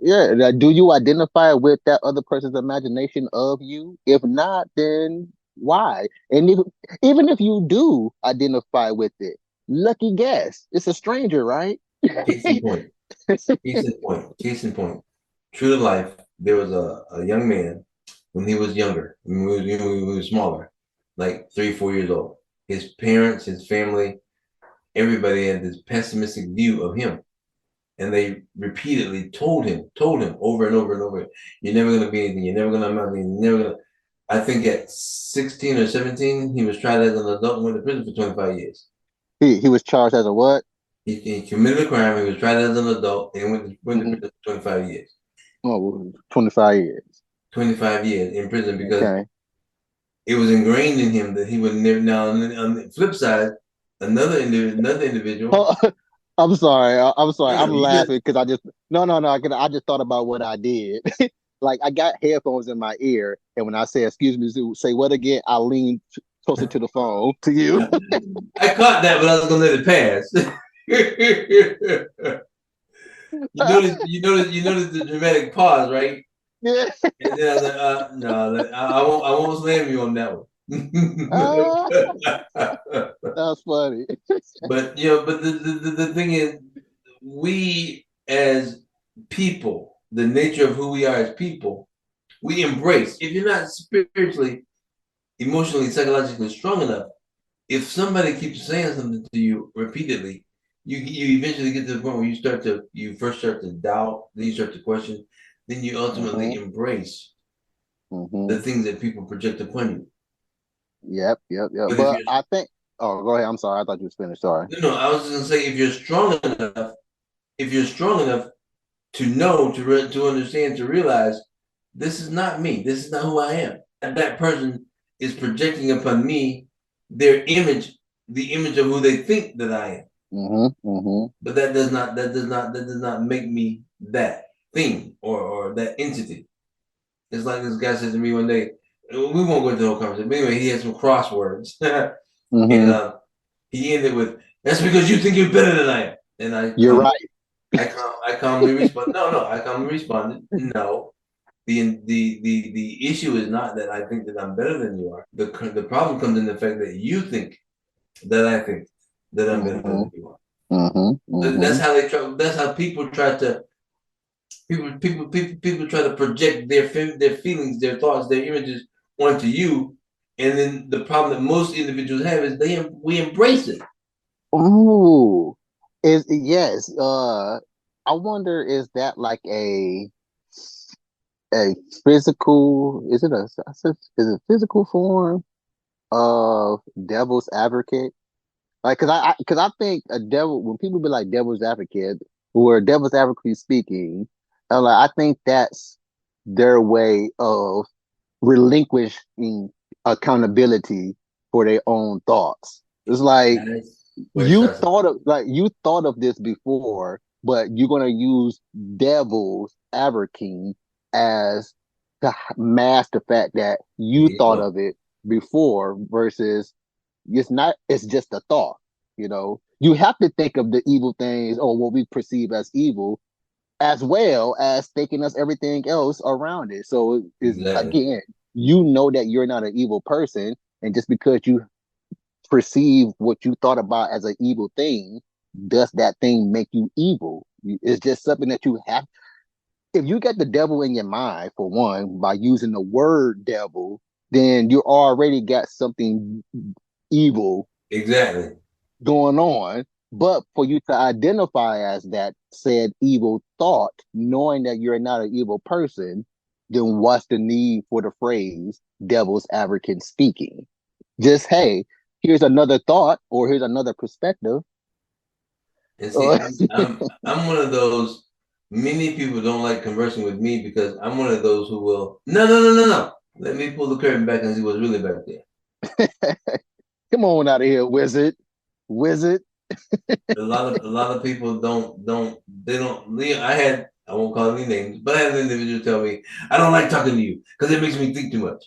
Yeah, like, do you identify with that other person's imagination of you? If not, then why? And even if you do identify with it, lucky guess, it's a stranger, right? Case in point. Case in point. Case in point. True to life, there was a young man when he was younger, when he was smaller, like 3, 4 years old. His parents, his family, everybody had this pessimistic view of him. And they repeatedly told him over and over and over, you're never gonna be anything, you're never gonna amount to anything, you're never gonna. I think at 16 or 17, he was tried as an adult and went to prison for 25 years. He was charged as a what? He committed a crime, he was tried as an adult and went to Hmm. prison for 25 years. Oh, 25 years. 25 years in prison because Okay. it was ingrained in him that he would never. Now, on the flip side, another individual. Oh, I'm sorry. I'm sorry. No, I'm no, you get. laughing because I just no. I just thought about what I did. Like I got headphones in my ear, and when I say "excuse me," say what again? I lean closer to the phone to you. I caught that, but I was gonna let it pass. You notice the dramatic pause, right? Yeah. And then I was like, no, I won't slam you on that one. Ah, that's funny. But but the thing is, we as people, the nature of who we are as people, we embrace. If you're not spiritually, emotionally, psychologically strong enough, if somebody keeps saying something to you repeatedly, you eventually get to the point where you first start to doubt, then you start to question, then you ultimately Hmm. embrace the Hmm. things that people project upon you. Yep. Yep. Yep. But if But you're I think. Oh, go ahead. I'm sorry. I thought you was finished. Sorry. no, I was just gonna say if you're strong enough to know, to understand, to realize this is not me, this is not who I am. And that person is projecting upon me their image, the image of who they think that I am. Hmm. Hmm. But that does not make me that thing or that entity. It's like this guy said to me one day. We won't go into the whole conversation. But anyway, he had some crosswords, and Hmm. he ended with, "That's because you think you're better than I am." And You're right. I calmly respond. No, no, I calmly responded. No, the issue is not that I think that I'm better than you are. The problem comes in the fact that you think that I think that I'm better Hmm. than you are. Hmm. That's Hmm. how they try. That's how people try to project their feelings, their thoughts, their images onto you. And then the problem that most individuals have is we embrace it. Ooh, is yes. I wonder, is that like a physical? Is it is it physical form of devil's advocate? Like, cause I think a devil, when people be like devil's advocate, or devil's advocate speaking, I think that's their way of relinquishing accountability for their own thoughts. It's like That's where it starts. you thought of this before, but you're gonna use devil's advocate as to mask the fact that There you you thought go. of it before versus it's not, it's just a thought. You have to think of the evil things or what we perceive as evil as well as thinking us everything else around it. So is Exactly. again, you know that you're not an evil person, and just because you perceive what you thought about as an evil thing, does that thing make you evil? It's just something that you have. If you get the devil in your mind, for one, by using the word devil, then you already got something evil Exactly. going on. But for you to identify as that said evil thought, knowing that you're not an evil person, then what's the need for the phrase devil's advocate speaking? Just, hey, here's another thought or here's another perspective. And see, Uh, I'm one of those. Many people don't like conversing with me because I'm one of those who will. No, no, no, no, no. Let me pull the curtain back and see what's really back there. come on out of here, wizard. Wizard. A lot of people don't they don't. I won't call any names, but I had an individual tell me I don't like talking to you because it makes me think too much.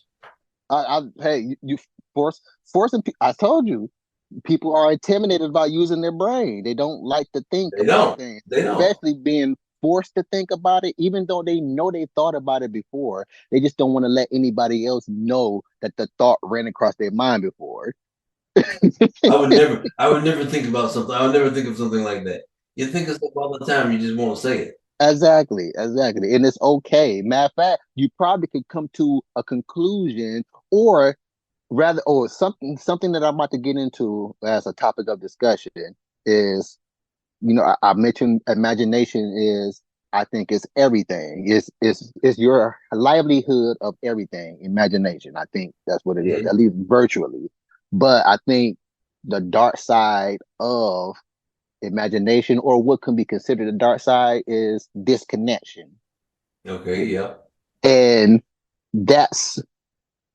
Hey, you force forcing. I told you, people are intimidated by using their brain. They don't like to think They about don't. things, They don't. especially being forced to think about it, even though they know they thought about it before. They just don't want to let anybody else know that the thought ran across their mind before. I would never think about something. I would never think of something like that. You think of stuff all the time, you just won't say it. Exactly, exactly. And it's okay. Matter of fact, you probably could come to a conclusion, or rather, or something that I'm about to get into as a topic of discussion is, I mentioned imagination is, I think it's everything. It's your livelihood of everything. Imagination. I think that's what it is, Mm-hmm. at least virtually. But I think the dark side of imagination, or what can be considered a dark side, is disconnection. Okay, yeah. And that's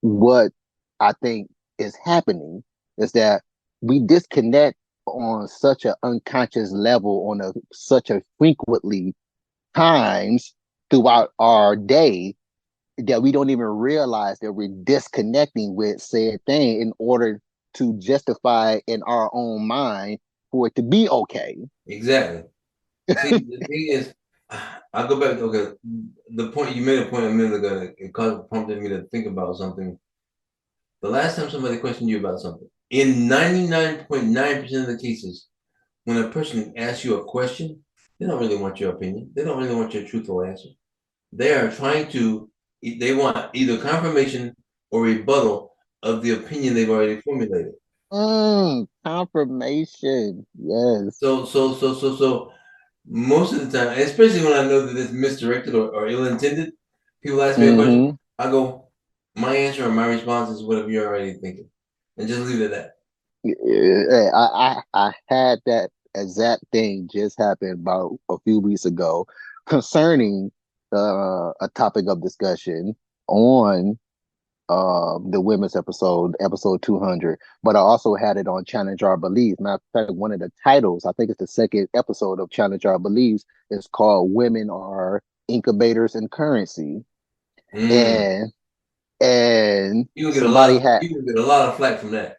what I think is happening, is that we disconnect on such an unconscious level, on such a frequently times throughout our day, that we don't even realize that we're disconnecting with said thing in order to justify in our own mind for it to be okay. Exactly. See, the thing is, I'll go back. Okay, the point you made a point a minute ago. It prompted me to think about something. The last time somebody questioned you about something, in 99.9% of the cases, when a person asks you a question, they don't really want your opinion. They don't really want your truthful answer. They are trying to, they want either confirmation or rebuttal of the opinion they've already formulated. Confirmation. Yes. So most of the time, especially when I know that it's misdirected or ill-intended, people ask me a question, Mm-hmm. I go, my answer or my response is whatever you're already thinking, and just leave it at that. I had that exact thing just happen about a few weeks ago concerning a topic of discussion on the women's episode 200. But I also had it on Challenge Our Beliefs. Matter of fact, one of the titles, I think it's the second episode of Challenge Our Beliefs, is called "Women Are Incubators and Currency." Mm. And somebody had, You can get a lot of flack from that.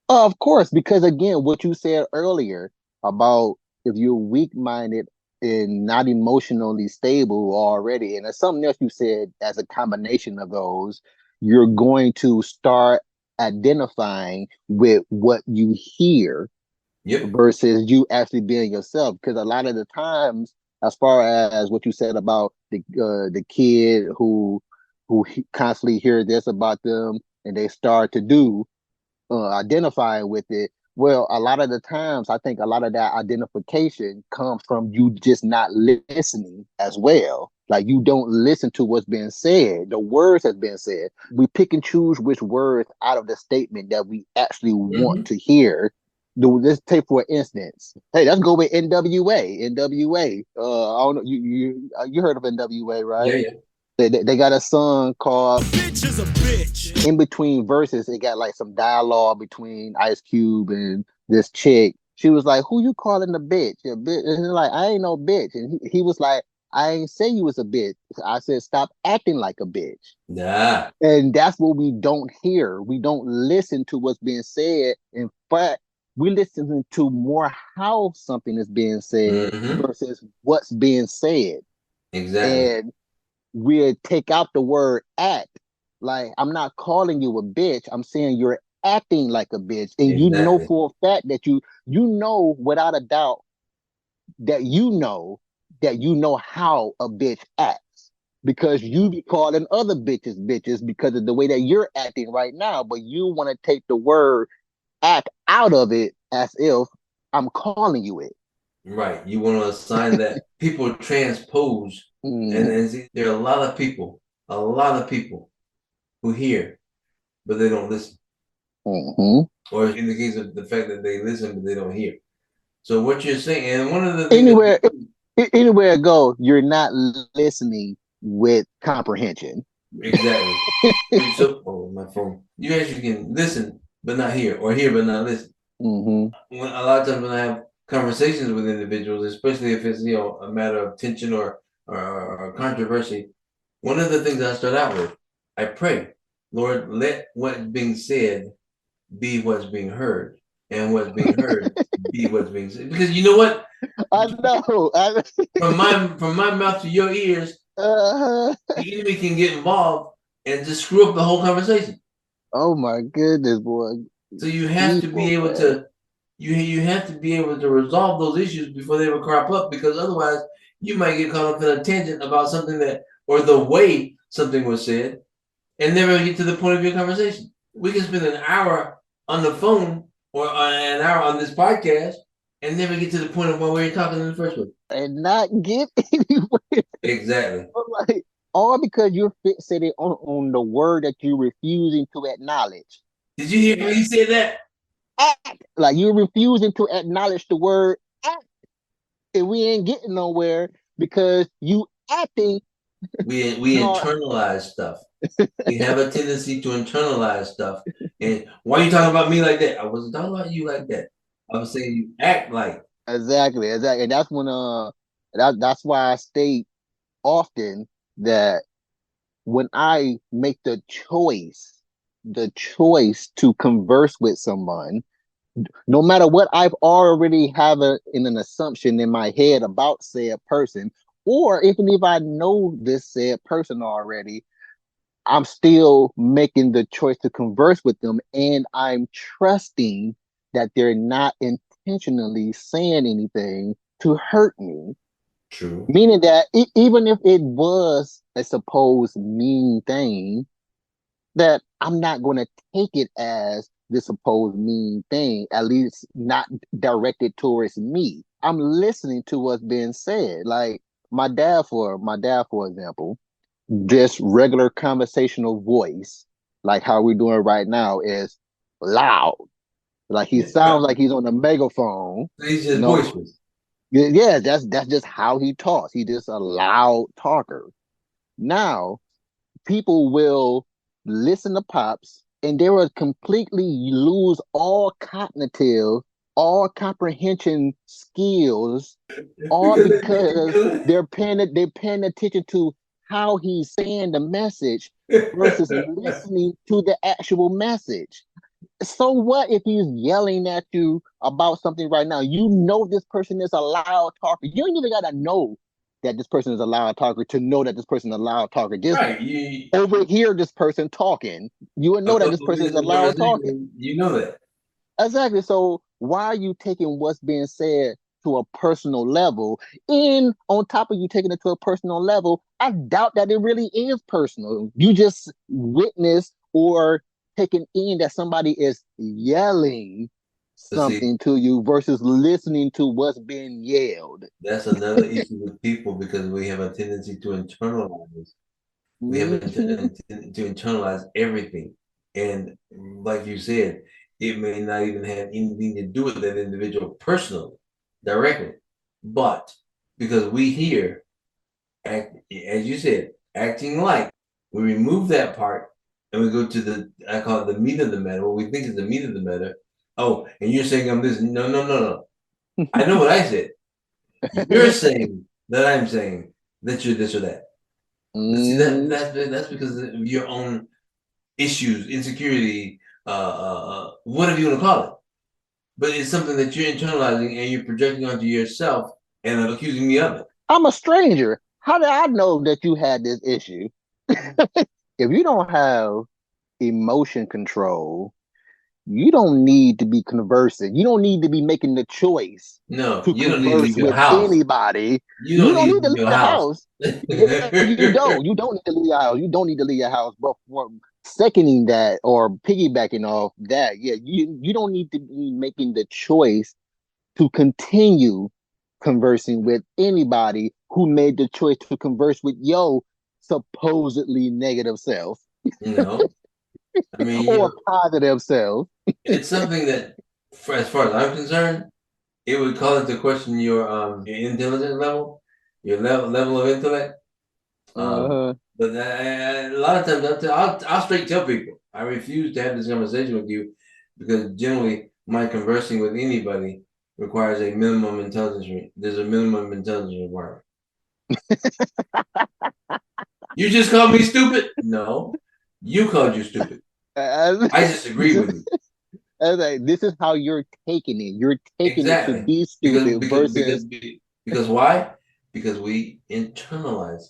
of course, because again, what you said earlier about if you're weak minded and not emotionally stable already, and there's something else you said as a combination of those, you're going to start identifying with what you hear Yep. versus you actually being yourself. Because a lot of the times, as far as what you said about the kid who constantly hear this about them and they start to do identifying with it. Well, a lot of the times, I think a lot of that identification comes from you just not listening as well. Like you don't listen to what's being said, the words that's been said. We pick and choose which words out of the statement that we actually want Mm-hmm. to hear. Do let's take for instance. Hey, let's go with NWA. NWA. I don't know. You heard of NWA, Yeah, right? yeah. They got a song called Bitch is a bitch. in between verses, it got like some dialogue between Ice Cube and this chick. She was like, "Who you calling a bitch? A bitch?" And he's like, "I ain't no bitch." And he was like, "I ain't say you was a bitch. I said stop acting like a bitch." Nah. And that's what we don't hear. We don't listen to what's being said. In fact, we listen to more how something is being said Mm-hmm. versus what's being said. Exactly. And we'll take out the word act. Like, I'm not calling you a bitch. I'm saying you're acting like a bitch. And you know Exactly. for a fact that you know without a doubt that you know how a bitch acts. Because you be calling other bitches because of the way that you're acting right now. But you want to take the word act out of it as if I'm calling you it. Right. You want to assign that people transpose, Mm-hmm. and see, there are a lot of people who hear, but they don't listen. Mm-hmm. Or in the case of the fact that they listen, but they don't hear. So what you're saying, and one of the things that Anywhere anywhere I go, you're not listening with comprehension. exactly. So, oh, my phone. You actually can listen but not hear, or hear but not listen. Mm-hmm. When a lot of times when I have conversations with individuals, especially if it's a matter of tension or controversy, one of the things I start out with, I pray, Lord, let what's being said be what's being heard, and what's being heard be what's being said. Because you know what? I know. From my mouth to your ears, Uh, the enemy can get involved and just screw up the whole conversation. oh my goodness, boy. So you have to be People, able man. to you have to be able to resolve those issues before they ever crop up, because otherwise you might get caught up in a tangent about something that, or the way something was said, and never get to the point of your conversation. We can spend an hour on the phone or an hour on this podcast and never get to the point of what we were talking in the first place. And not get anywhere. Exactly. Like, all because you're fixated on the word that you're refusing to acknowledge. Did you hear how he said that? Act. Like you're refusing to acknowledge the word act. And we ain't getting nowhere because you acting. We No, internalize stuff. We have a tendency to internalize stuff. And why are you talking about me like that? I wasn't talking about you like that. I was saying you act like. exactly, exactly. And that's when that's why I state often that when I make the choice to converse with someone, no matter what I've already have in an assumption in my head about said person, or even if I know this said person already, I'm still making the choice to converse with them, and I'm trusting that they're not intentionally saying anything to hurt me. True. Meaning that even if it was a supposed mean thing, that I'm not going to take it as the supposed mean thing, at least not directed towards me. I'm listening to what's being said. Like my dad, for example, just regular conversational voice, like how we're doing right now, is loud. Like he Yeah. sounds like he's on a megaphone. He's You just know, boisterous. yeah, that's just how he talks. He just a loud talker. Now, people will listen to pops and they will completely lose all cognitive, all comprehension skills, all because they're paying attention to how he's saying the message versus listening to the actual message. So what if he's yelling at you about something right now? You know this person is a loud talker. You don't even gotta know that this person is a loud talker to know that this person is a loud talker. Just Right. You overhear this person talking. You would a know that this couple of person is minutes a of loud talking. conversation, you know that. Exactly. So why are you taking what's being said to a personal level? And on top of you taking it to a personal level, I doubt that it really is personal. You just witness or taking in that somebody is yelling But see, something to you versus listening to what's being yelled. that's another issue with people, because we have a tendency to internalize. We have a Mhm. to internalize everything. And like you said, it may not even have anything to do with that individual personally, directly. But because we hear, act, as you said, acting like, we remove that part and we go to I call it the meat of the matter, what we think is the meat of the matter. Oh, and you're saying I'm this. No, no, no, no. I know what I said. You're saying that I'm saying that you're this or that. But see, Mhm. that's because of your own issues, insecurity, whatever you want to call it. But it's something that you're internalizing and you're projecting onto yourself and accusing me of it. I'm a stranger. How did I know that you had this issue? If you don't have emotion control, you don't need to be conversing. You don't need to be making the choice No, to you don't need to converse leave your with house. anybody. You You don't don't need to need to leave leave your the house. house. Yeah, you don't. You don't need to leave your house. You don't need to leave your house. But for seconding that or piggybacking off that, yeah, you don't need to be making the choice to continue conversing with anybody who made the choice to converse with your supposedly negative self No, I mean, or positive self. it's something that, as far as I'm concerned, it would call into question your intelligence level, your level of intellect. Um, Uh-huh. but a lot of times I'll straight tell people I refuse to have this conversation with you, because generally my conversing with anybody requires a minimum intelligence. There's a minimum intelligence requirement. You just called me stupid? No, you called you stupid. I just agree with you. I was like, this is how you're taking it. You're taking it to Exactly. be Because stupid because because versus because why? Because we internalize